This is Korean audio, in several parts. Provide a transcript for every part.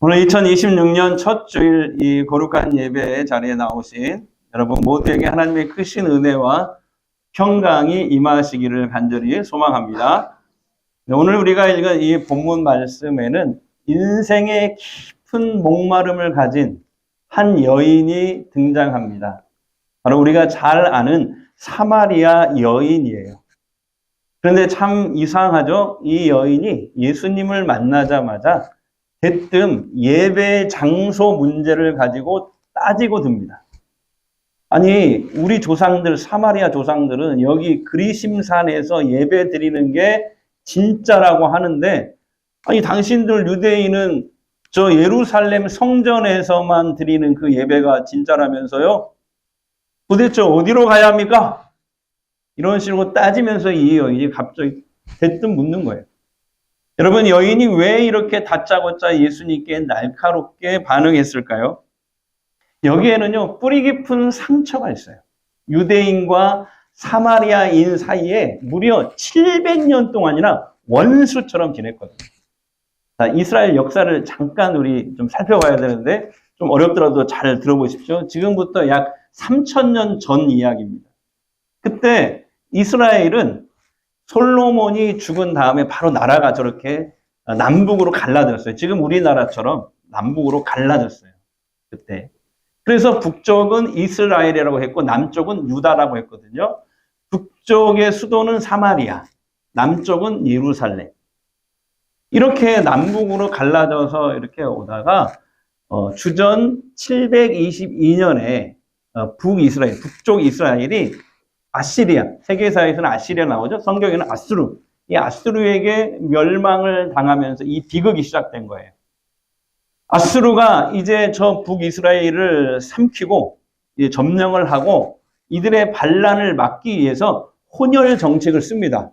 오늘 2026년 첫 주일 이 거룩한 예배 자리에 나오신 여러분 모두에게 하나님의 크신 은혜와 평강이 임하시기를 간절히 소망합니다. 오늘 우리가 읽은 이 본문 말씀에는 인생의 깊은 목마름을 가진 한 여인이 등장합니다. 바로 우리가 잘 아는 사마리아 여인이에요. 그런데 참 이상하죠? 이 여인이 예수님을 만나자마자 대뜸 예배 장소 문제를 가지고 따지고 듭니다. 아니, 우리 조상들, 사마리아 조상들은 여기 그리심산에서 예배 드리는 게 진짜라고 하는데, 아니, 당신들 유대인은 저 예루살렘 성전에서만 드리는 그 예배가 진짜라면서요? 도대체 어디로 가야 합니까? 이런 식으로 따지면서 이 여인이 갑자기 대뜸 묻는 거예요. 여러분, 여인이 왜 이렇게 다짜고짜 예수님께 날카롭게 반응했을까요? 여기에는요, 뿌리 깊은 상처가 있어요. 유대인과 사마리아인 사이에 무려 700년 동안이나 원수처럼 지냈거든요. 자, 이스라엘 역사를 잠깐 우리 좀 살펴봐야 되는데, 좀 어렵더라도 잘 들어보십시오. 지금부터 약 3000년 전 이야기입니다. 그때 이스라엘은 솔로몬이 죽은 다음에 바로 나라가 저렇게 남북으로 갈라졌어요. 지금 우리나라처럼 남북으로 갈라졌어요. 그때. 그래서 북쪽은 이스라엘이라고 했고 남쪽은 유다라고 했거든요. 북쪽의 수도는 사마리아, 남쪽은 예루살렘. 이렇게 남북으로 갈라져서 이렇게 오다가 주전 722년에 북이스라엘, 북쪽 이스라엘이 아시리아, 세계사에서는 아시리아 나오죠. 성경에는 아수르. 이 아수르에게 멸망을 당하면서 이 비극이 시작된 거예요. 아수르가 이제 저 북이스라엘을 삼키고 점령을 하고 이들의 반란을 막기 위해서 혼혈 정책을 씁니다.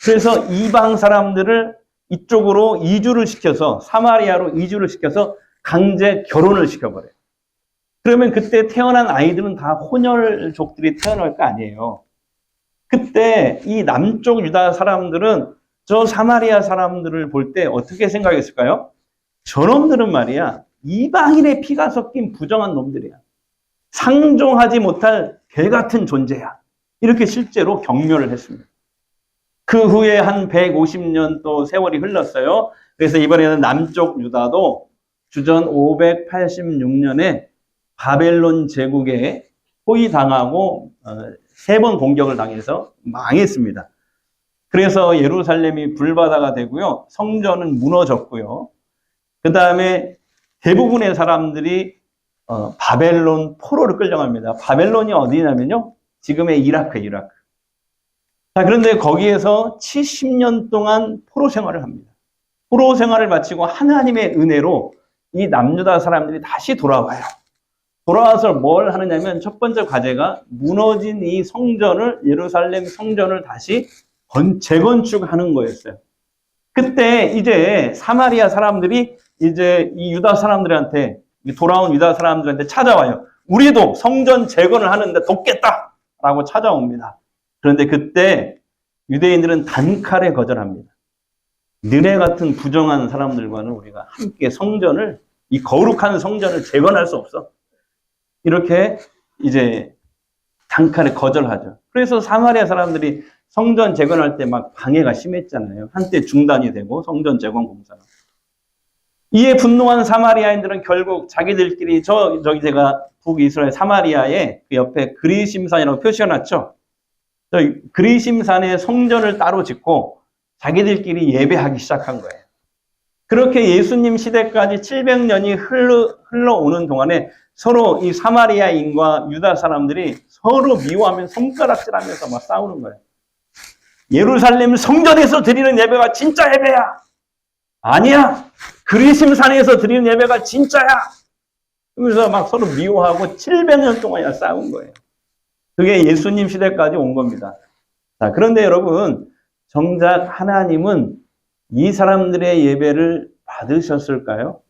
그래서 이방 사람들을 이쪽으로 이주를 시켜서 사마리아로 이주를 시켜서 강제 결혼을 시켜버려요. 그러면 그때 태어난 아이들은 다 혼혈족들이 태어날 거 아니에요. 그때 이 남쪽 유다 사람들은 저 사마리아 사람들을 볼 때 어떻게 생각했을까요? 저놈들은 말이야, 이방인의 피가 섞인 부정한 놈들이야. 상종하지 못할 개 같은 존재야. 이렇게 실제로 경멸을 했습니다. 그 후에 한 150년 또 세월이 흘렀어요. 그래서 이번에는 남쪽 유다도 주전 586년에 바벨론 제국에 포위당하고 3번 공격을 당해서 망했습니다. 그래서 예루살렘이 불바다가 되고요. 성전은 무너졌고요. 그 다음에 대부분의 사람들이 바벨론 포로를 끌려갑니다. 바벨론이 어디냐면요. 지금의 이라크. 자, 그런데 거기에서 70년 동안 포로 생활을 합니다. 포로 생활을 마치고 하나님의 은혜로 이 남유다 사람들이 다시 돌아와요. 돌아와서 뭘 하느냐면 첫 번째 과제가 무너진 이 성전을, 예루살렘 성전을 다시 재건축하는 거였어요. 그때 이제 사마리아 사람들이 이제 이 유다 사람들한테, 돌아온 유다 사람들한테 찾아와요. 우리도 성전 재건을 하는데 돕겠다라고 찾아옵니다. 그런데 그때 유대인들은 단칼에 거절합니다. 너네 같은 부정한 사람들과는 우리가 함께 성전을, 이 거룩한 성전을 재건할 수 없어. 이렇게 이제 단칼에 거절하죠. 그래서 사마리아 사람들이 성전 재건할 때 막 방해가 심했잖아요. 한때 중단이 되고 성전 재건 공사가. 이에 분노한 사마리아인들은 결국 자기들끼리 저기 제가 북이스라엘 사마리아의 그 옆에 그리심산이라고 표시해놨죠. 그리심산에 성전을 따로 짓고 자기들끼리 예배하기 시작한 거예요. 그렇게 예수님 시대까지 700년이 흘러오는 동안에 서로 이 사마리아인과 유다 사람들이 서로 미워하면 손가락질하면서 막 싸우는 거예요. 예루살렘 성전에서 드리는 예배가 진짜 예배야. 아니야. 그리심산에서 드리는 예배가 진짜야. 그러면서 막 서로 미워하고 700년 동안이나 싸운 거예요. 그게 예수님 시대까지 온 겁니다. 자, 그런데 여러분, 정작 하나님은 이 사람들의 예배를 받으셨을까요?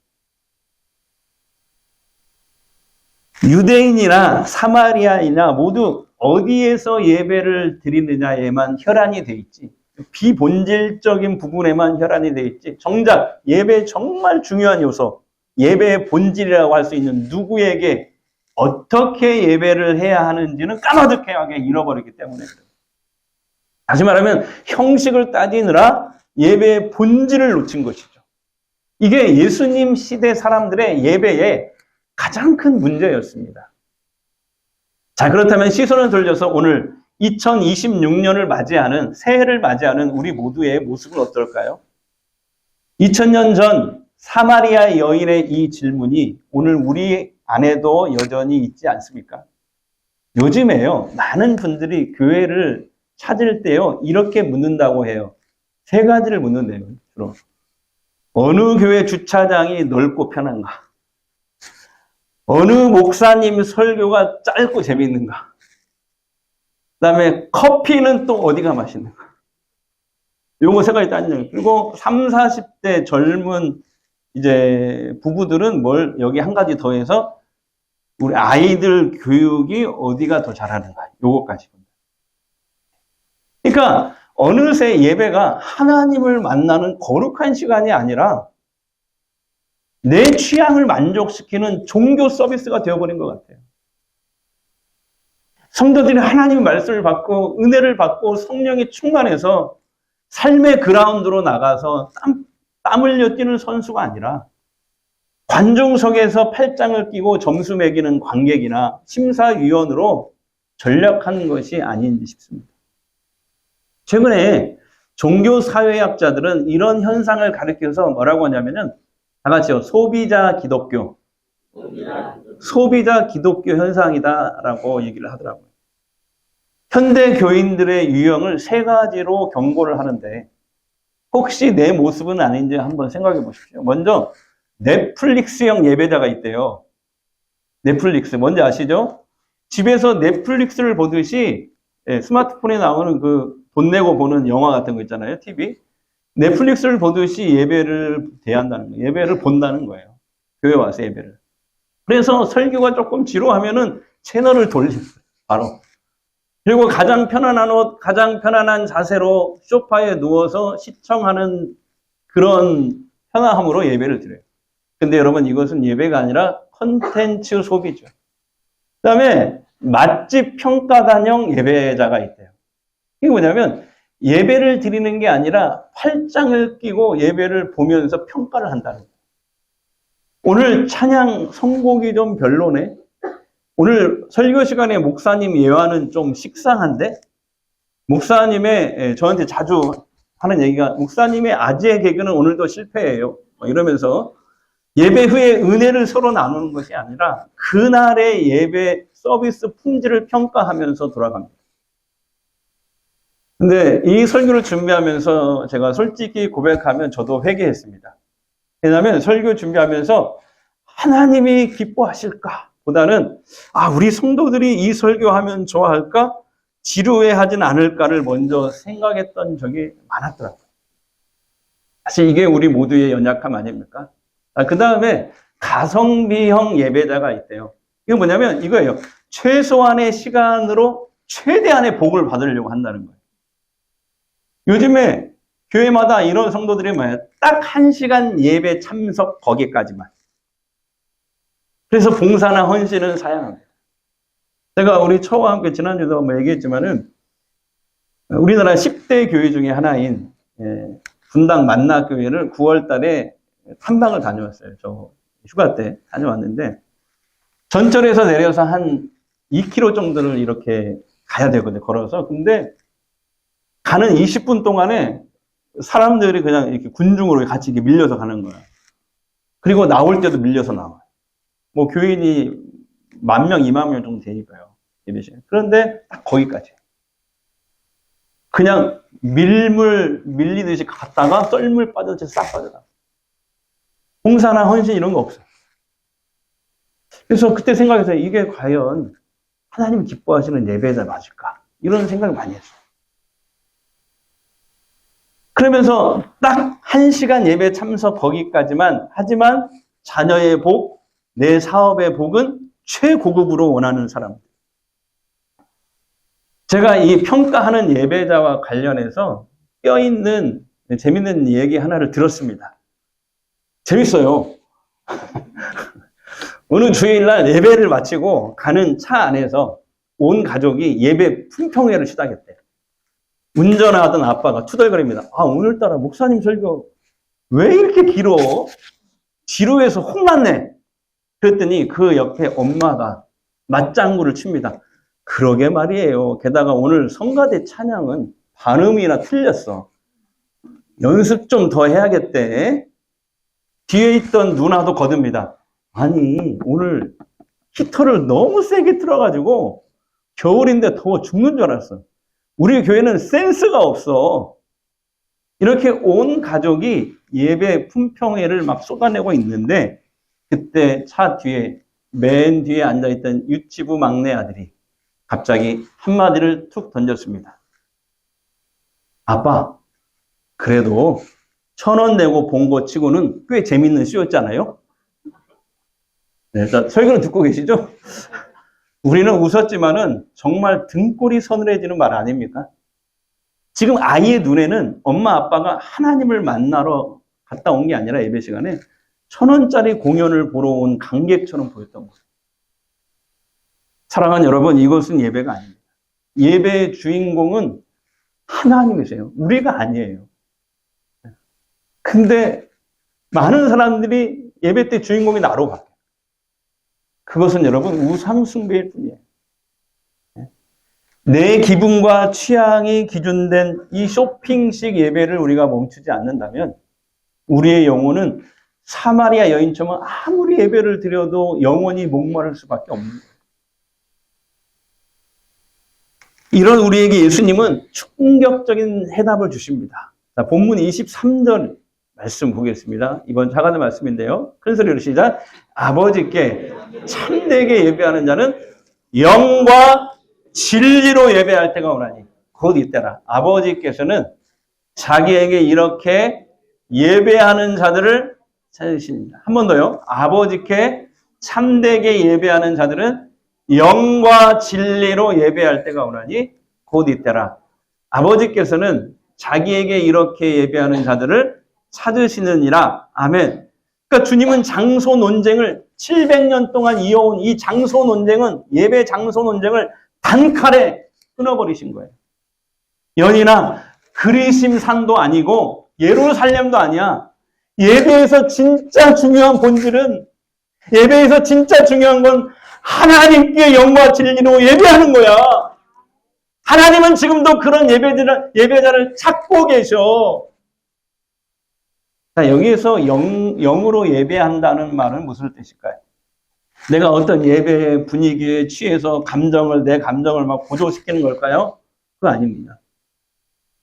유대인이나 사마리아인이나 모두 어디에서 예배를 드리느냐에만 혈안이 돼 있지, 비본질적인 부분에만 혈안이 돼 있지, 정작 예배의 정말 중요한 요소, 예배의 본질이라고 할 수 있는 누구에게 어떻게 예배를 해야 하는지는 까마득하게 잃어버리기 때문에 그래요. 다시 말하면 형식을 따지느라 예배의 본질을 놓친 것이죠. 이게 예수님 시대 사람들의 예배의 가장 큰 문제였습니다. 자, 그렇다면 시선을 돌려서 오늘 2026년을 맞이하는, 새해를 맞이하는 우리 모두의 모습은 어떨까요? 2000년 전 사마리아 여인의 이 질문이 오늘 우리 안에도 여전히 있지 않습니까? 요즘에요, 많은 분들이 교회를 찾을 때요, 이렇게 묻는다고 해요. 세 가지를 묻는데요, 주로. 어느 교회 주차장이 넓고 편한가? 어느 목사님 설교가 짧고 재미있는가? 그 다음에 커피는 또 어디가 맛있는가? 요거 세 가지 따지는. 그리고 30, 40대 젊은 이제 부부들은 여기 한 가지 더해서 우리 아이들 교육이 어디가 더 잘하는가? 요거까지. 그러니까 어느새 예배가 하나님을 만나는 거룩한 시간이 아니라 내 취향을 만족시키는 종교 서비스가 되어버린 것 같아요. 성도들이 하나님의 말씀을 받고 은혜를 받고 성령이 충만해서 삶의 그라운드로 나가서 땀 흘려 뛰는 선수가 아니라 관중석에서 팔짱을 끼고 점수 매기는 관객이나 심사위원으로 전락하는 것이 아닌지 싶습니다. 최근에 종교사회학자들은 이런 현상을 가리켜서 뭐라고 하냐면은 다 같이요. 소비자 기독교 현상이다라고 얘기를 하더라고요. 현대 교인들의 유형을 세 가지로 경고를 하는데 혹시 내 모습은 아닌지 한번 생각해 보십시오. 먼저 넷플릭스형 예배자가 있대요. 넷플릭스 뭔지 아시죠? 집에서 넷플릭스를 보듯이 스마트폰에 나오는 그 돈 내고 보는 영화 같은 거 있잖아요. TV. 넷플릭스를 보듯이 예배를 대한다는 거예요. 예배를 본다는 거예요. 교회 와서 예배를. 그래서 설교가 조금 지루하면은 채널을 돌리세요. 바로. 그리고 가장 편안한 옷, 가장 편안한 자세로 소파에 누워서 시청하는 그런 편안함으로 예배를 드려요. 근데 여러분 이것은 예배가 아니라 컨텐츠 소비죠. 그 다음에 맛집 평가단형 예배자가 있대요. 이게 뭐냐면 예배를 드리는 게 아니라 팔짱을 끼고 예배를 보면서 평가를 한다는 거예요. 오늘 찬양 선곡이 좀 별로네. 오늘 설교 시간에 목사님 예화는 좀 식상한데 목사님의 저한테 자주 하는 얘기가 목사님의 아재 개그는 오늘도 실패예요. 이러면서 예배 후에 은혜를 서로 나누는 것이 아니라 그날의 예배 서비스 품질을 평가하면서 돌아갑니다. 근데 이 설교를 준비하면서 제가 솔직히 고백하면 저도 회개했습니다. 왜냐하면 설교 준비하면서 하나님이 기뻐하실까? 보다는 우리 성도들이 이 설교하면 좋아할까? 지루해하진 않을까를 먼저 생각했던 적이 많았더라고요. 사실 이게 우리 모두의 연약함 아닙니까? 그 다음에 가성비형 예배자가 있대요. 이게 뭐냐면 이거예요. 최소한의 시간으로 최대한의 복을 받으려고 한다는 거예요. 요즘에 교회마다 이런 성도들이 뭐예요? 딱 1시간 예배 참석 거기까지만. 그래서 봉사나 헌신은 사양합니다. 제가 우리 처와 함께 지난주도 한번 얘기했지만은 우리나라 10대 교회 중에 하나인 분당 만나교회를 9월 달에 탐방을 다녀왔어요. 저 휴가 때 다녀왔는데 전철에서 내려서 한 2km 정도를 이렇게 가야 되거든요. 걸어서. 근데 가는 20분 동안에 사람들이 그냥 이렇게 군중으로 같이 이렇게 밀려서 가는 거야. 그리고 나올 때도 밀려서 나와요. 뭐 교인이 10,000명, 20,000명 정도 되니까요. 예배시간. 그런데 딱 거기까지. 그냥 밀리듯이 갔다가 썰물 빠져서 싹 빠져나가. 봉사나 헌신 이런 거 없어요. 그래서 그때 생각해서 이게 과연 하나님 기뻐하시는 예배자 맞을까? 이런 생각을 많이 했어요. 그러면서 딱 1시간 예배 참석 거기까지만 하지만 자녀의 복, 내 사업의 복은 최고급으로 원하는 사람. 제가 이 평가하는 예배자와 관련해서 뼈있는 재밌는 얘기 하나를 들었습니다. 재밌어요. 어느 주일날 예배를 마치고 가는 차 안에서 온 가족이 예배 품평회를 시작했대요. 운전하던 아빠가 투덜거립니다. 아, 오늘따라 목사님 설교 왜 이렇게 길어? 지루해서 혼났네. 그랬더니 그 옆에 엄마가 맞장구를 칩니다. 그러게 말이에요. 게다가 오늘 성가대 찬양은 발음이나 틀렸어. 연습 좀 더 해야겠대. 뒤에 있던 누나도 거듭니다. 아니, 오늘 히터를 너무 세게 틀어가지고 겨울인데 더워 죽는 줄 알았어. 우리 교회는 센스가 없어. 이렇게 온 가족이 예배 품평회를 막 쏟아내고 있는데 그때 차 뒤에 맨 뒤에 앉아있던 유치부 막내 아들이 갑자기 한마디를 툭 던졌습니다. 아빠, 그래도 1,000원 내고 본 거 치고는 꽤 재밌는 쇼였잖아요. 네, 설교는 듣고 계시죠? 우리는 웃었지만은 정말 등골이 서늘해지는 말 아닙니까? 지금 아이의 눈에는 엄마 아빠가 하나님을 만나러 갔다 온 게 아니라 예배 시간에 1,000원짜리 공연을 보러 온 관객처럼 보였던 거예요. 사랑하는 여러분, 이것은 예배가 아닙니다. 예배의 주인공은 하나님이세요. 우리가 아니에요. 근데 많은 사람들이 예배 때 주인공이 나로 바뀌어요. 그것은 여러분 우상숭배일 뿐이에요. 내 기분과 취향이 기준된 이 쇼핑식 예배를 우리가 멈추지 않는다면 우리의 영혼은 사마리아 여인처럼 아무리 예배를 드려도 영원히 목마를 수밖에 없는 거예요. 이런 우리에게 예수님은 충격적인 해답을 주십니다. 자, 본문 23절 말씀 보겠습니다. 이번 작은 말씀인데요. 큰 소리로 시작. 아버지께 참되게 예배하는 자는 영과 진리로 예배할 때가 오나니 곧 이때라. 아버지께서는 자기에게 이렇게 예배하는 자들을 찾으십니다. 한 번 더요. 아버지께 참되게 예배하는 자들은 영과 진리로 예배할 때가 오나니 곧 이때라. 아버지께서는 자기에게 이렇게 예배하는 자들을 찾으시느니라. 아멘. 그러니까 주님은 장소 논쟁을 700년 동안 이어온 이 장소 논쟁은 예배 장소 논쟁을 단칼에 끊어버리신 거예요. 연이나 그리심산도 아니고 예루살렘도 아니야. 예배에서 진짜 중요한 본질은 예배에서 진짜 중요한 건 하나님께 영과 진리로 예배하는 거야. 하나님은 지금도 그런 예배자를 찾고 계셔. 자, 여기에서 영으로 예배한다는 말은 무슨 뜻일까요? 내가 어떤 예배 분위기에 취해서 내 감정을 막 고조시키는 걸까요? 그거 아닙니다.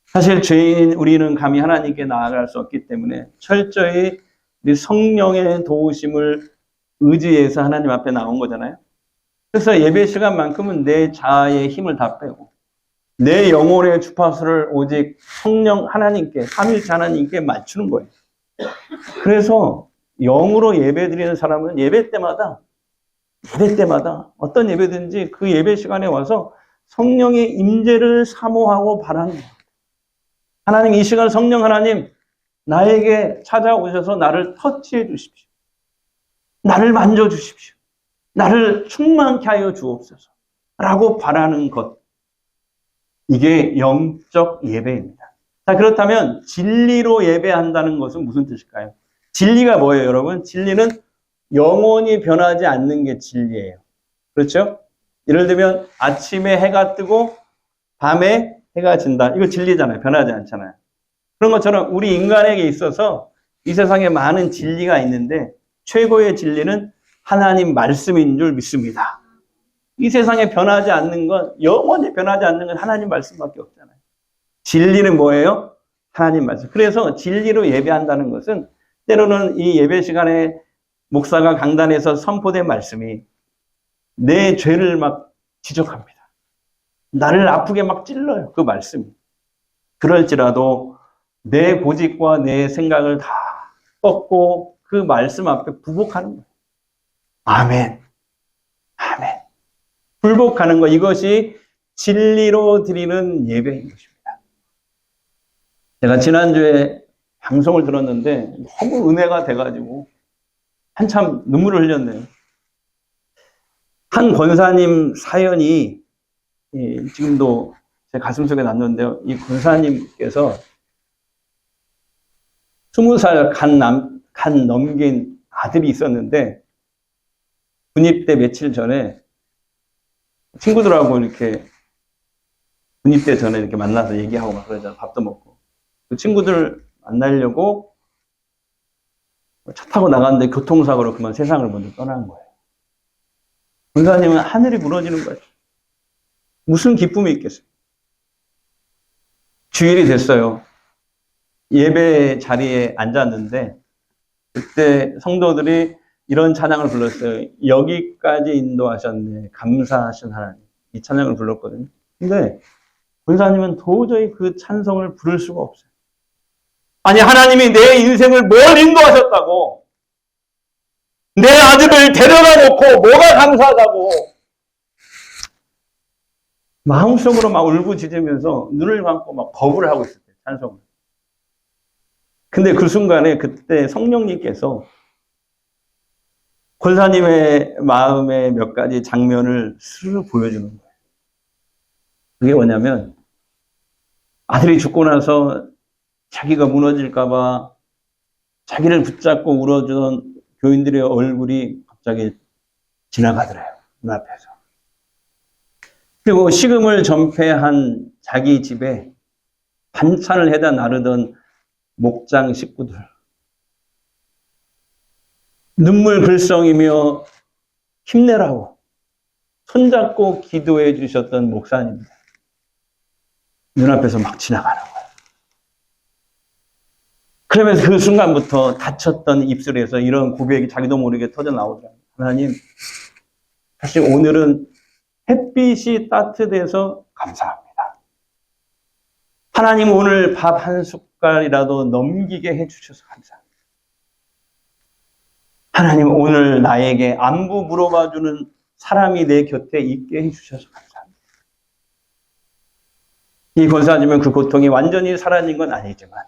사실 죄인 우리는 감히 하나님께 나아갈 수 없기 때문에 철저히 우리 성령의 도우심을 의지해서 하나님 앞에 나온 거잖아요. 그래서 예배 시간만큼은 내 자아의 힘을 다 빼고 내 영혼의 주파수를 오직 성령 하나님께, 삼위일체 하나님께 맞추는 거예요. 그래서 영으로 예배 드리는 사람은 예배 때마다 어떤 예배든지 그 예배 시간에 와서 성령의 임재를 사모하고 바라는 거예요. 하나님, 이 시간 성령 하나님 나에게 찾아오셔서 나를 터치해 주십시오. 나를 만져주십시오. 나를 충만케 하여 주옵소서 라고 바라는 것. 이게 영적 예배입니다. 자, 그렇다면 진리로 예배한다는 것은 무슨 뜻일까요? 진리가 뭐예요, 여러분? 진리는 영원히 변하지 않는 게 진리예요. 그렇죠? 예를 들면 아침에 해가 뜨고 밤에 해가 진다. 이거 진리잖아요. 변하지 않잖아요. 그런 것처럼 우리 인간에게 있어서 이 세상에 많은 진리가 있는데 최고의 진리는 하나님 말씀인 줄 믿습니다. 이 세상에 변하지 않는 건, 영원히 변하지 않는 건 하나님 말씀밖에 없잖아요. 진리는 뭐예요? 하나님 말씀. 그래서 진리로 예배한다는 것은 때로는 이 예배 시간에 목사가 강단에서 선포된 말씀이 내 죄를 막 지적합니다. 나를 아프게 막 찔러요. 그 말씀이. 그럴지라도 내 고집과 내 생각을 다 꺾고 그 말씀 앞에 부복하는 거예요. 아멘. 아멘. 불복하는 것, 이것이 진리로 드리는 예배인 것입니다. 제가 지난주에 방송을 들었는데 너무 은혜가 돼가지고 한참 눈물을 흘렸네요. 한 권사님 사연이 지금도 제 가슴속에 남는데요. 이 권사님께서 20살 간 넘긴 아들이 있었는데 군입대 며칠 전에 친구들하고 이렇게 군입대 전에 이렇게 만나서 얘기하고 막 그러잖아요. 밥도 먹고. 그 친구들 만나려고 차 타고 나갔는데 교통사고로 그만 세상을 먼저 떠난 거예요. 권사님은 하늘이 무너지는 거예요. 무슨 기쁨이 있겠어요? 주일이 됐어요. 예배 자리에 앉았는데 그때 성도들이 이런 찬양을 불렀어요. 여기까지 인도하셨네. 감사하신 하나님. 이 찬양을 불렀거든요. 근데 권사님은 도저히 그 찬송을 부를 수가 없어요. 아니, 하나님이 내 인생을 뭘 인도하셨다고. 내 아들을 데려다 놓고 뭐가 감사하다고. 마음속으로 막 울부짖으면서 눈을 감고 막 거부를 하고 있었대요. 찬송을. 근데 그 순간에 그때 성령님께서 권사님의 마음의 몇 가지 장면을 스르르 보여주는 거예요. 그게 뭐냐면 아들이 죽고 나서 자기가 무너질까봐 자기를 붙잡고 울어주던 교인들의 얼굴이 갑자기 지나가더래요. 눈앞에서. 그리고 식음을 전폐한 자기 집에 반찬을 해다 나르던 목장 식구들. 눈물 글썽이며 힘내라고 손잡고 기도해 주셨던 목사님들. 눈앞에서 막 지나가는 거예요. 그러면서 그 순간부터 다쳤던 입술에서 이런 고백이 자기도 모르게 터져 나오더라고요. 하나님, 사실 오늘은 햇빛이 따뜻해서 감사합니다. 하나님 오늘 밥 한 숟갈이라도 넘기게 해주셔서 감사합니다. 하나님 오늘 나에게 안부 물어봐주는 사람이 내 곁에 있게 해주셔서 감사합니다. 이 권사님은 그 고통이 완전히 사라진 건 아니지만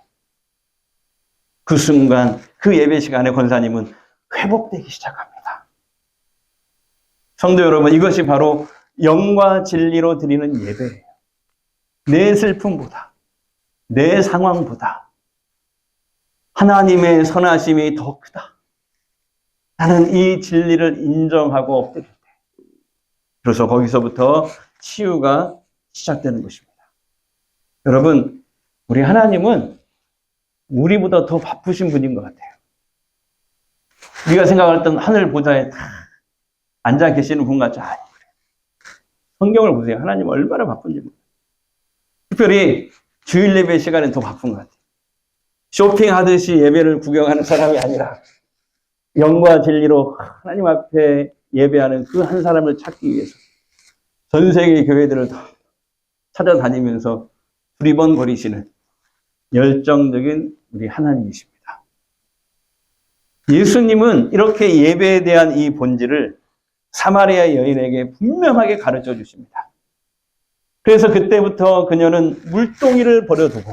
그 순간 그 예배 시간에 권사님은 회복되기 시작합니다. 성도 여러분, 이것이 바로 영과 진리로 드리는 예배예요. 내 슬픔보다, 내 상황보다 하나님의 선하심이 더 크다. 나는 이 진리를 인정하고 엎드릴 때, 그래서 거기서부터 치유가 시작되는 것입니다. 여러분, 우리 하나님은 우리보다 더 바쁘신 분인 것 같아요. 우리가 생각할 땐 하늘 보좌에 다 앉아 계시는 분 같지 않아요. 성경을 보세요. 하나님 얼마나 바쁜지. 특별히 주일 예배 시간에 더 바쁜 것 같아요. 쇼핑하듯이 예배를 구경하는 사람이 아니라 영과 진리로 하나님 앞에 예배하는 그 한 사람을 찾기 위해서 전 세계 교회들을 찾아다니면서 두리번거리시는 열정적인 우리 하나님이십니다. 예수님은 이렇게 예배에 대한 이 본질을 사마리아 여인에게 분명하게 가르쳐 주십니다. 그래서 그때부터 그녀는 물동이를 버려두고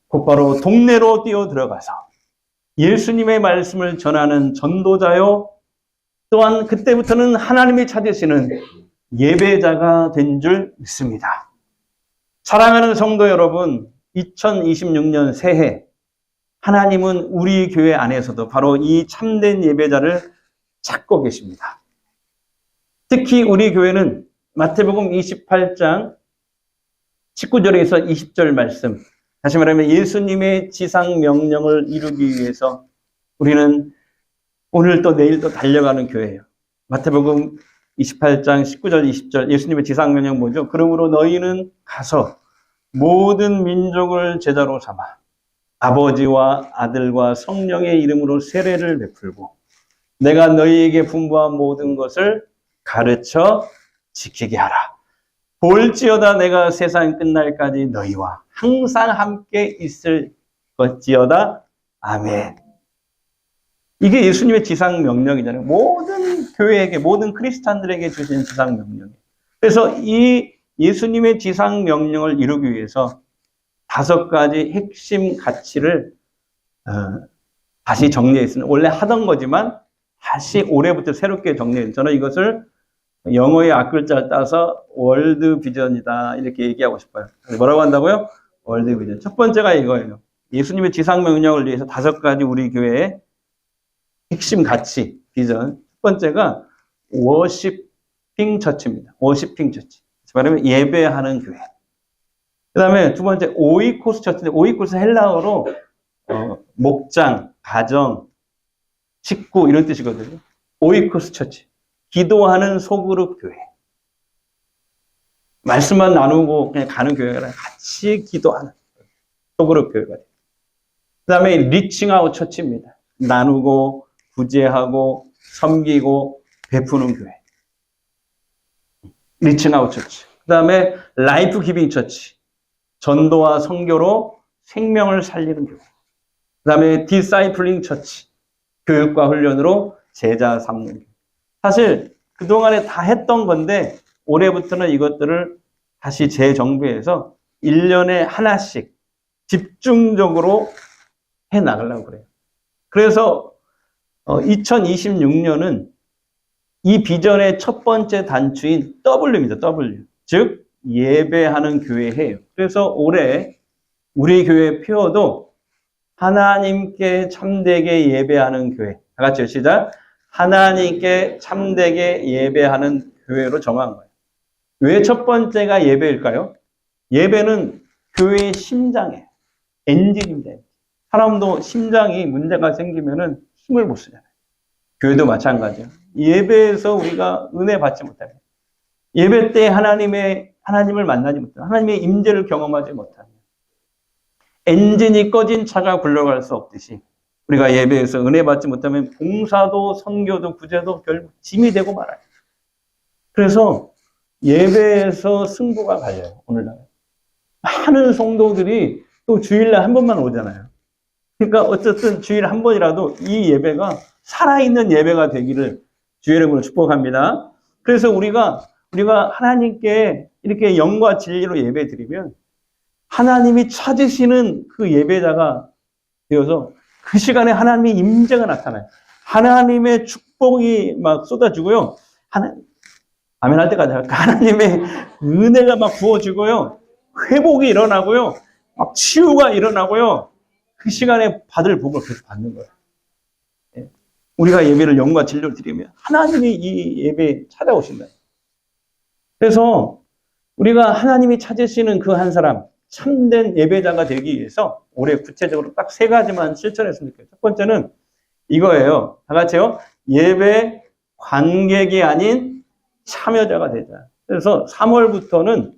곧바로 동네로 뛰어 들어가서 예수님의 말씀을 전하는 전도자요, 또한 그때부터는 하나님이 찾으시는 예배자가 된 줄 믿습니다. 사랑하는 성도 여러분, 2026년 새해 하나님은 우리 교회 안에서도 바로 이 참된 예배자를 찾고 계십니다. 특히 우리 교회는 마태복음 28장 19절에서 20절 말씀, 다시 말하면 예수님의 지상 명령을 이루기 위해서 우리는 오늘 또 내일 또 달려가는 교회예요. 마태복음 28장 19절 20절 예수님의 지상 명령 뭐죠? 그러므로 너희는 가서 모든 민족을 제자로 삼아 아버지와 아들과 성령의 이름으로 세례를 베풀고 내가 너희에게 분부한 모든 것을 가르쳐 지키게 하라. 볼지어다 내가 세상 끝날까지 너희와 항상 함께 있을 것지어다. 아멘. 이게 예수님의 지상 명령이잖아요. 모든 교회에게, 모든 크리스찬들에게 주신 지상 명령이에요. 그래서 이 예수님의 지상 명령을 이루기 위해서 5가지 핵심 가치를 다시 정리했으니 원래 하던 거지만 다시 올해부터 새롭게 정리했어요. 저는 이것을 영어의 앞글자를 따서 월드 비전이다 이렇게 얘기하고 싶어요. 뭐라고 한다고요? 월드 비전. 첫 번째가 이거예요. 예수님의 지상 명령을 위해서 5가지 우리 교회의 핵심 가치, 비전. 첫 번째가 워시핑 처치입니다. 워시핑 처치. 말하면 예배하는 교회. 그 다음에 두 번째 오이코스 처치인데 오이코스 헬라어로 목장, 가정, 식구 이런 뜻이거든요. 오이코스 처치. 기도하는 소그룹 교회. 말씀만 나누고 그냥 가는 교회가 아니라 같이 기도하는 소그룹 교회가 돼요. 그 다음에 리칭아웃 처치입니다. 나누고 구제하고 섬기고 베푸는 교회. 리칭아웃 처치. 그 다음에 라이프 기빙 처치. 전도와 선교로 생명을 살리는 교회. 그 다음에 디사이플링 처치. 교육과 훈련으로 제자 삼는 교회. 사실 그동안에 다 했던 건데 올해부터는 이것들을 다시 재정비해서 1년에 하나씩 집중적으로 해나가려고 그래요. 그래서 2026년은 이 비전의 첫 번째 단추인 W입니다. W. 즉 예배하는 교회 해요. 그래서 올해 우리 교회 표어도 하나님께 참되게 예배하는 교회. 다 같이요. 시작. 하나님께 참되게 예배하는 교회로 정한 거예요. 왜 첫 번째가 예배일까요? 예배는 교회의 심장이에요. 엔진입니다. 사람도 심장이 문제가 생기면은 힘을 못 쓰잖아요. 교회도 마찬가지예요. 예배에서 우리가 은혜 받지 못하면, 예배 때 하나님을 만나지 못하면, 하나님의 임재를 경험하지 못하면, 엔진이 꺼진 차가 굴러갈 수 없듯이 우리가 예배에서 은혜 받지 못하면 봉사도 선교도 구제도 결국 짐이 되고 말아요. 그래서 예배에서 승부가 갈려요. 오늘날 많은 성도들이 또 주일날 한 번만 오잖아요. 그러니까 어쨌든 주일에 한 번이라도 이 예배가 살아있는 예배가 되기를 주의 이름으로 축복합니다. 그래서 우리가 하나님께 이렇게 영과 진리로 예배 드리면 하나님이 찾으시는 그 예배자가 되어서 그 시간에 하나님의 임재가 나타나요. 하나님의 축복이 막 쏟아지고요. 아멘 할 때까지 할까? 하나님의 은혜가 막 부어지고요. 회복이 일어나고요. 막 치유가 일어나고요. 그 시간에 받을 복을 계속 받는 거예요. 우리가 예배를 영과 진리로 드리면 하나님이 이 예배에 찾아오신다. 그래서 우리가 하나님이 찾으시는 그 한 사람, 참된 예배자가 되기 위해서 올해 구체적으로 딱 3가지만 실천했으면 좋겠어요. 첫 번째는 이거예요. 다 같이요. 예배 관객이 아닌 참여자가 되자. 그래서 3월부터는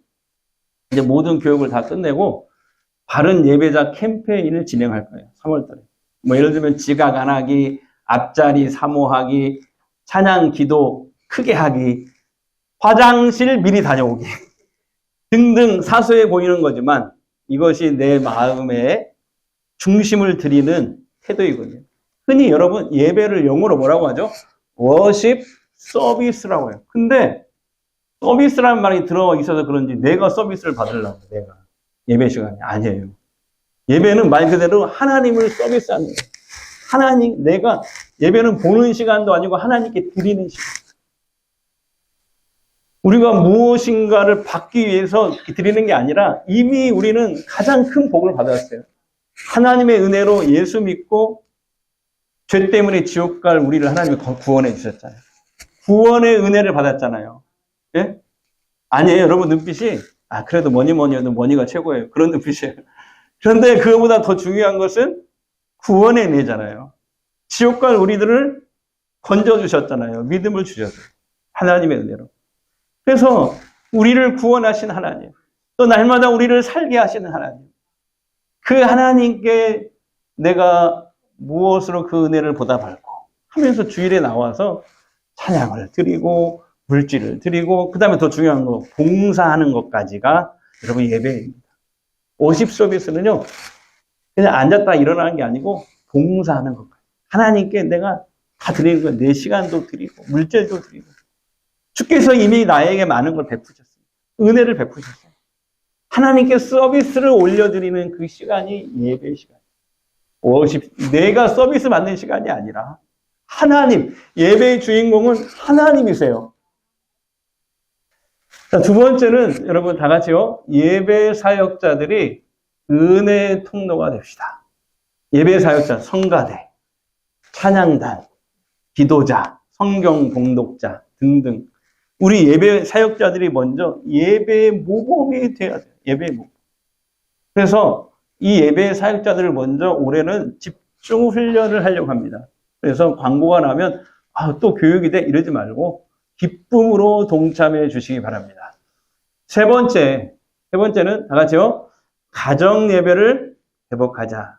이제 모든 교육을 다 끝내고 바른 예배자 캠페인을 진행할 거예요. 3월달에. 뭐 예를 들면 지각 안 하기, 앞자리 사모하기, 찬양 기도 크게 하기, 화장실 미리 다녀오기 등등 사소해 보이는 거지만 이것이 내 마음의 중심을 드리는 태도이거든요. 흔히 여러분 예배를 영어로 뭐라고 하죠? 워십 서비스라고 해요. 근데 서비스라는 말이 들어 있어서 그런지 내가 서비스를 받으려고 내가 예배 시간이 아니에요. 예배는 말 그대로 하나님을 서비스하는 거예요. 내가 예배는 보는 시간도 아니고 하나님께 드리는 시간. 우리가 무엇인가를 받기 위해서 드리는 게 아니라 이미 우리는 가장 큰 복을 받았어요. 하나님의 은혜로 예수 믿고 죄 때문에 지옥 갈 우리를 하나님이 구원해 주셨잖아요. 구원의 은혜를 받았잖아요. 예? 아니에요. 여러분 눈빛이 그래도 뭐니 해도 뭐니가 최고예요. 그런 눈빛이에요. 그런데 그거보다 더 중요한 것은 구원의 은혜잖아요. 지옥 갈 우리들을 건져주셨잖아요. 믿음을 주셨어요. 하나님의 은혜로. 그래서 우리를 구원하신 하나님, 또 날마다 우리를 살게 하시는 하나님, 그 하나님께 내가 무엇으로 그 은혜를 보답할고 하면서 주일에 나와서 찬양을 드리고 물질을 드리고 그 다음에 더 중요한 거 봉사하는 것까지가 여러분 예배입니다. 워십 서비스는요 그냥 앉았다 일어나는 게 아니고 봉사하는 것까지 하나님께 내가 다 드리는 거예요. 내 시간도 드리고 물질도 드리고 주께서 이미 나에게 많은 걸 베푸셨습니다. 은혜를 베푸셨어요. 하나님께 서비스를 올려드리는 그 시간이 예배 시간. 내가 서비스 받는 시간이 아니라 하나님, 예배의 주인공은 하나님이세요. 자, 두 번째는 여러분 다 같이요. 예배 사역자들이 은혜의 통로가 됩시다. 예배 사역자, 성가대, 찬양단, 기도자, 성경 봉독자 등등. 우리 예배 사역자들이 먼저 예배의 모범이 돼야 돼요. 예배의 모범. 그래서 이 예배 사역자들을 먼저 올해는 집중 훈련을 하려고 합니다. 그래서 광고가 나면 또 교육이 돼 이러지 말고 기쁨으로 동참해 주시기 바랍니다. 세 번째는 다 같이요. 가정 예배를 회복하자.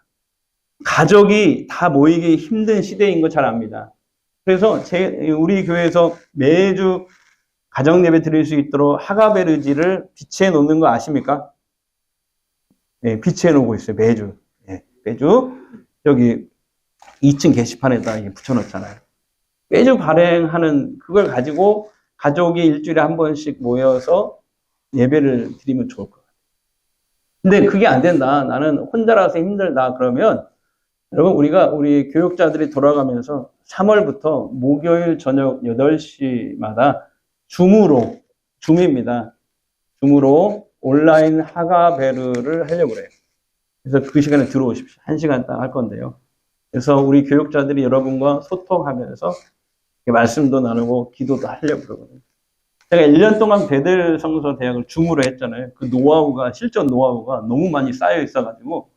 가족이 다 모이기 힘든 시대인 거 잘 압니다. 그래서 우리 교회에서 매주 가정 예배 드릴 수 있도록 하가베르지를 비치해 놓는 거 아십니까? 네, 비치해 놓고 있어요. 매주. 네, 매주 여기 2층 게시판에다 붙여 놓잖아요. 매주 발행하는 그걸 가지고 가족이 일주일에 한 번씩 모여서 예배를 드리면 좋을 것 같아요. 근데 그게 안 된다. 나는 혼자라서 힘들다. 그러면 여러분 우리 교육자들이 돌아가면서 3월부터 목요일 저녁 8시마다 줌입니다. 줌으로 온라인 하가베르를 하려고 그래요. 그래서 그 시간에 들어오십시오. 1시간 딱 할 건데요. 그래서 우리 교육자들이 여러분과 소통하면서 말씀도 나누고 기도도 하려고 그러거든요. 제가 1년 동안 베델 성서 대학을 줌으로 했잖아요. 그 실전 노하우가 너무 많이 쌓여 있어가지고,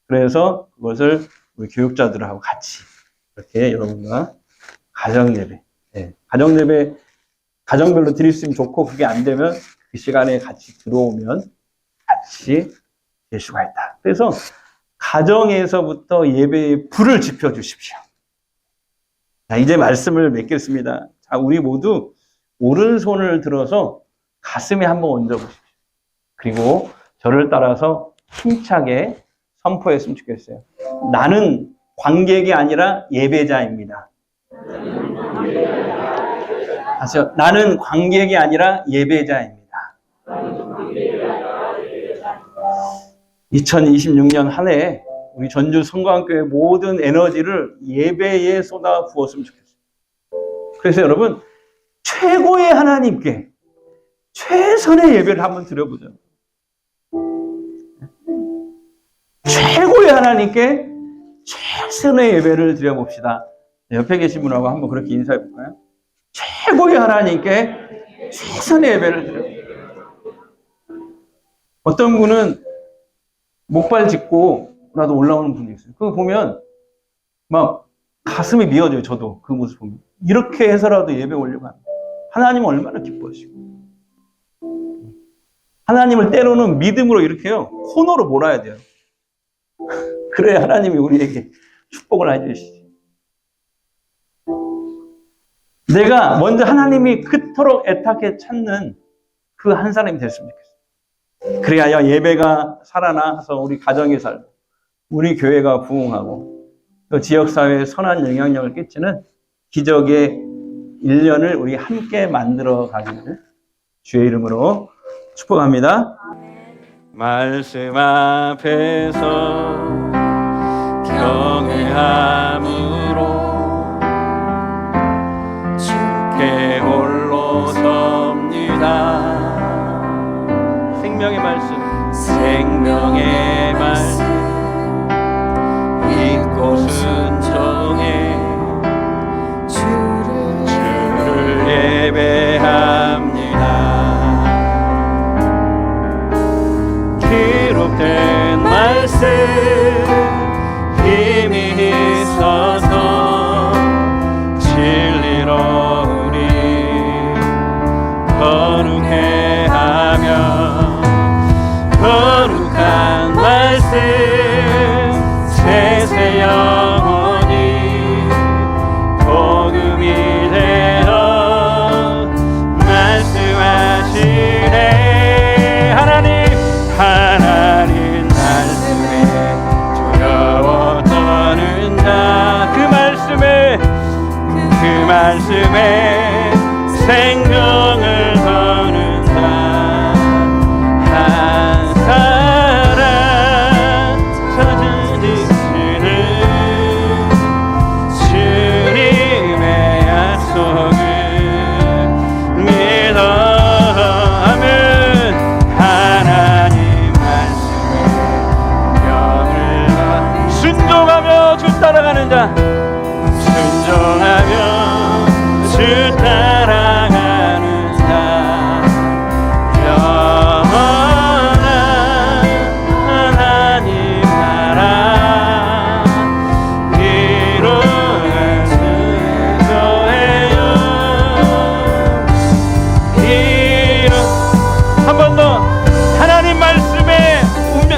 그래서 그것을 우리 교육자들하고 같이 이렇게 여러분과 가정예배, 가정별로 드릴 수 있으면 좋고, 그게 안 되면 그 시간에 같이 들어오면 같이 될 수가 있다. 그래서 가정에서부터 예배의 불을 지펴주십시오. 자, 이제 말씀을 맺겠습니다. 자, 우리 모두 오른손을 들어서 가슴에 한번 얹어보십시오. 그리고 저를 따라서 힘차게 선포했으면 좋겠어요. 나는 관객이 아니라 예배자입니다. 다시요. 나는 관객이 아니라 예배자입니다. 2026년 한 해 우리 전주 성광교회 모든 에너지를 예배에 쏟아 부었으면 좋겠어요. 그래서 여러분 최고의 하나님께 최선의 예배를 한번 드려보죠. 최고의 하나님께 최선의 예배를 드려봅시다. 옆에 계신 분하고 한번 그렇게 인사해 볼까요? 최고의 하나님께 최선의 예배를 드려봅시다. 어떤 분은 목발 짚고 나도 올라오는 분도 있어요. 그거 보면 막 가슴이 미어져요. 저도 그 모습 보면. 이렇게 해서라도 예배 올려고 합니다. 하나님은 얼마나 기뻐하시고. 하나님을 때로는 믿음으로 이렇게요. 코너로 몰아야 돼요. 그래야 하나님이 우리에게 축복을 해주시지. 내가 먼저 하나님이 그토록 애타게 찾는 그 한 사람이 됐으면 좋겠어요. 그래야 예배가 살아나서 우리 가정이 살고 우리 교회가 부흥하고 또 지역사회에 선한 영향력을 끼치는 기적의 1년을 우리 함께 만들어 가기를 주의 이름으로 축복합니다. 말씀 앞에서 경외함으로 주께 홀로 섭니다. 생명의 말씀 믿고 순종해 주를 예배합니다. 기록된 말씀 힘이 있어서 진리로 우리 거룩해 하며 거룩한 말씀 세세 영원히 복음이 되어 말씀하시네. 하나님 말씀에 두려워 떠는 자, 그 말씀에 생명을 거는 자 한 사람 찾으니 순종하며 주 따라가는 삶 영원한 하나님 나라 이루어갈 수 거예요. 한 번 더 하나님 말씀에 오면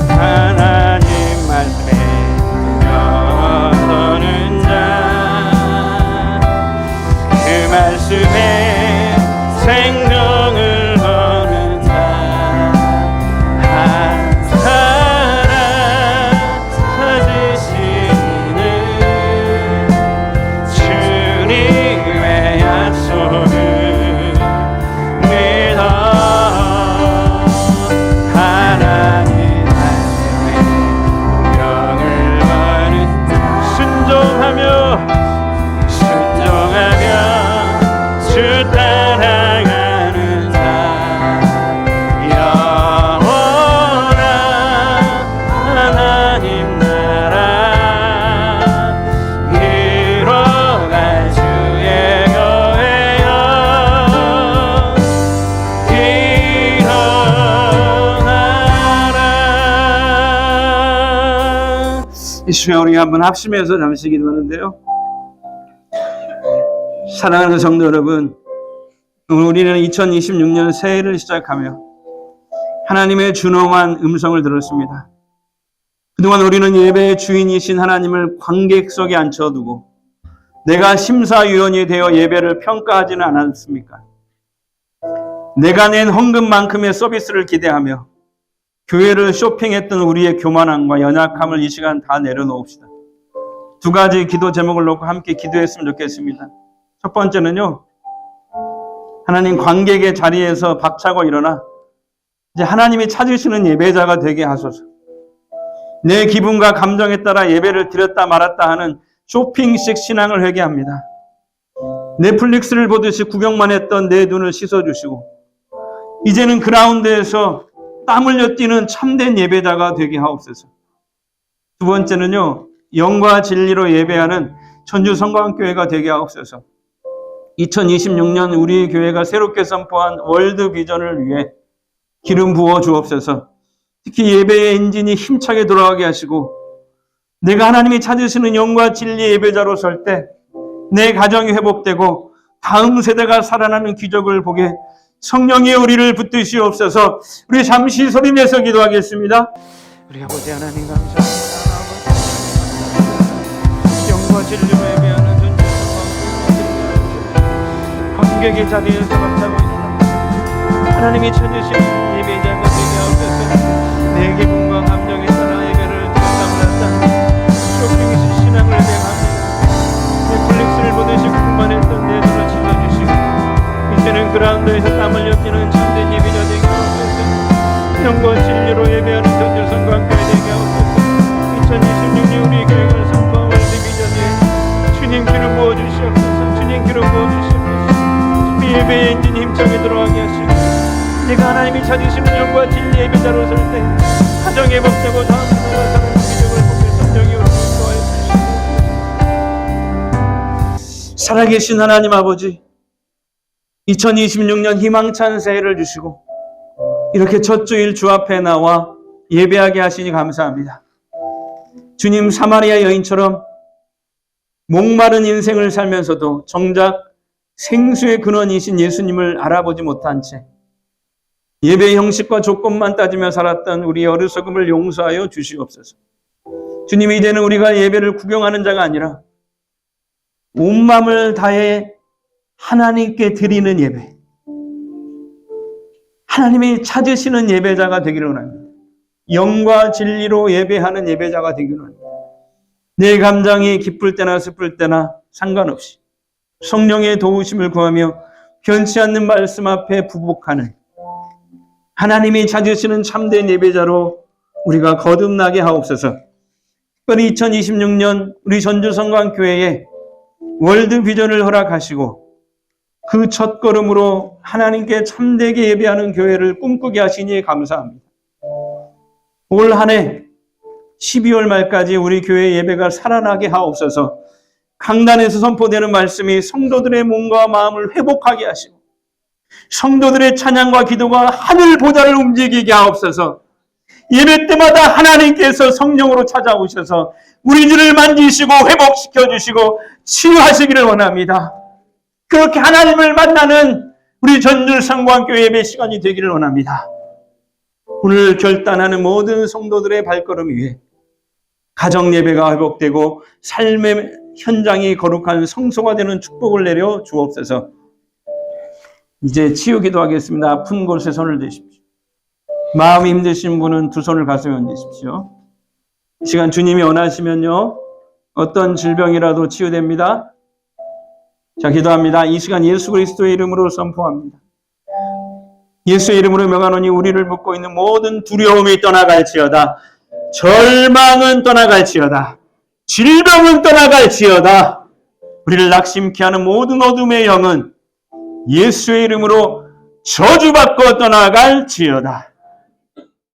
하나님 말씀에 서는 자 그 말씀에 생명을 거는 자 한 사람 찾으시는 주님의 약속을 믿어 하나님 말씀에 영을 거는 순종하며 주 따라가는 삶 영원한 하나님 나라 이뤄갈 주의 거예요. 일어나라. 이 시간 우리 한번 합심해서 잠시 기도하는데요. 사랑하는 성도 여러분, 우리는 2026년 새해를 시작하며 하나님의 준엄한 음성을 들었습니다. 그동안 우리는 예배의 주인이신 하나님을 관객석에 앉혀두고 내가 심사위원이 되어 예배를 평가하지는 않았습니까? 내가 낸 헌금만큼의 서비스를 기대하며 교회를 쇼핑했던 우리의 교만함과 연약함을 이 시간 다 내려놓읍시다. 두 가지 기도 제목을 놓고 함께 기도했으면 좋겠습니다. 첫 번째는요, 하나님 관객의 자리에서 박차고 일어나 이제 하나님이 찾으시는 예배자가 되게 하소서. 내 기분과 감정에 따라 예배를 드렸다 말았다 하는 쇼핑식 신앙을 회개합니다. 넷플릭스를 보듯이 구경만 했던 내 눈을 씻어주시고 이제는 그라운드에서 땀 흘려 뛰는 참된 예배자가 되게 하옵소서. 두 번째는요, 영과 진리로 예배하는 전주성광교회가 되게 하옵소서. 2026년 우리 교회가 새롭게 선포한 월드 비전을 위해 기름 부어 주옵소서. 특히 예배의 엔진이 힘차게 돌아가게 하시고 내가 하나님이 찾으시는 영과 진리 예배자로 설 때 내 가정이 회복되고 다음 세대가 살아나는 기적을 보게 성령이 우리를 붙드시옵소서. 우리 잠시 소리내서 기도하겠습니다. 우리 아버지 하나님 감사합니다. 영과 진리로 예배하는 관객의 자리에서 박차고 있는 하나님이 찾으시는 예배자가 되게 하옵소서. 내 기분과 감정에 따라 예배를 드렸다 쇼핑식 신앙을 대행합니다. 넷플릭스를 보듯이 궁만 했던 내 눈을 지켜주시고 이제는 그라운드에서 땀을 흘리는 참된 예배자 되게 하옵소서. 영과 진리로 예배하는 전주성광교회 되게 하옵소서. 2026년 우리 교회를 선포한 월드 비전에 주님 기름 부어주시옵소서. 주님 기름 부어주시옵소서. 예배의 엔진이 힘차게 들어가게 하시고 내가 하나님이 찾으시는 영과 진리 예배자로 설 때 가정이 회복되고 다음 세대가 사는 기적을 보며 성령이 우리를 도와해 주시옵소서. 살아계신 하나님 아버지, 2026년 희망찬 새해를 주시고 이렇게 첫 주일 주 앞에 나와 예배하게 하시니 감사합니다. 주님, 사마리아 여인처럼 목마른 인생을 살면서도 정작 생수의 근원이신 예수님을 알아보지 못한 채 예배의 형식과 조건만 따지며 살았던 우리의 어리석음을 용서하여 주시옵소서. 주님, 이제는 우리가 예배를 구경하는 자가 아니라 온 마음을 다해 하나님께 드리는 예배, 하나님이 찾으시는 예배자가 되기를 원합니다. 영과 진리로 예배하는 예배자가 되기를 원합니다. 내 감정이 기쁠 때나 슬플 때나 상관없이 성령의 도우심을 구하며 변치 않는 말씀 앞에 부복하는 하나님이 찾으시는 참된 예배자로 우리가 거듭나게 하옵소서. 특별히 2026년 우리 전주성광교회에 월드 비전을 허락하시고 그 첫걸음으로 하나님께 참되게 예배하는 교회를 꿈꾸게 하시니 감사합니다. 올 한 해 12월 말까지 우리 교회 예배가 살아나게 하옵소서. 강단에서 선포되는 말씀이 성도들의 몸과 마음을 회복하게 하시고 성도들의 찬양과 기도가 하늘 보좌를 움직이게 하옵소서. 예배 때마다 하나님께서 성령으로 찾아오셔서 우리 주를 만지시고 회복시켜 주시고 치유하시기를 원합니다. 그렇게 하나님을 만나는 우리 전주 성광교회 예배 시간이 되기를 원합니다. 오늘 결단하는 모든 성도들의 발걸음 위에 가정 예배가 회복되고 삶의 현장이 거룩한 성소가 되는 축복을 내려 주옵소서. 이제 치유 기도하겠습니다. 아픈 곳에 손을 대십시오. 마음이 힘드신 분은 두 손을 가슴에 얹으십시오. 이 시간 주님이 원하시면요, 어떤 질병이라도 치유됩니다. 자, 기도합니다. 이 시간 예수 그리스도의 이름으로 선포합니다. 예수의 이름으로 명하노니 우리를 묶고 있는 모든 두려움이 떠나갈지어다. 절망은 떠나갈지어다. 질병은 떠나갈지어다. 우리를 낙심케 하는 모든 어둠의 영은 예수의 이름으로 저주받고 떠나갈지어다.